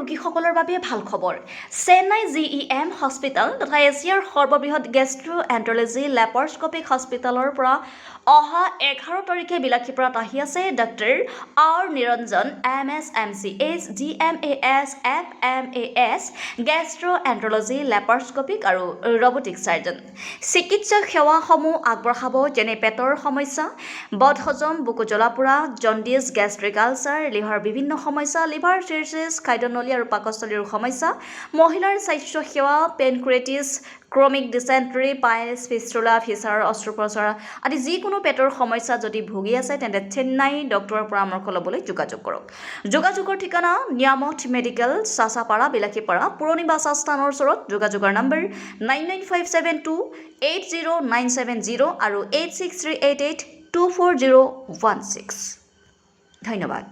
ৰোগীসকলৰ বাবে ভাল খবৰ চেন্নাই GEM হস্পিটেল তথা এছিয়াৰ সৰ্ববৃহৎ গেষ্ট্ৰোএন্টাৰলজি লেপাৰস্কপিক হস্পিটেলৰ পৰা অহা 11 তাৰিখে বিলাসীপুৰত আহি আছে doctor R Niranjan MS MCH DMAS FMAS গেষ্ট্ৰোএন্টাৰলজি লেপাৰস্কপিক আৰু ৰবটিক সাৰ্জন চিকিৎসা সেৱাসমূহ আগবঢ়াব যেনে পেটৰ সমস্যা বদহজম বুকু জ্বলা-পোৰা জণ্ডিছ গেষ্ট্ৰিক আলচাৰ লিভাৰ বিভিন্ন সমস্যা লিভাৰ চিৰচিছ খাদ্যনলী আৰু পাকস্থলীৰ সমস্যা মহিলাৰ স্বাস্থ্য সেৱা পেনক্ৰিয়েটিছ ক্ৰমিক ডিচেণ্ট্ৰি পাইলছ ফিষ্টুলা ফিছাৰ অস্ত্ৰোপচাৰ আদি যিকোনো পেটৰ সমস্যা যদি ভুগি আছে তেন্তে চেন্নাই ডক্টৰৰ পৰামৰ্শ ল'বলৈ যোগাযোগ কৰক যোগাযোগৰ ঠিকনা নিয়ামত মেডিকেল চাচাপাৰা বিলাসীপাৰা পুৰণি বাছ আস্থানৰ ওচৰত যোগাযোগৰ নম্বৰ 9957280970 আৰু 8638824016 ধন্যবাদ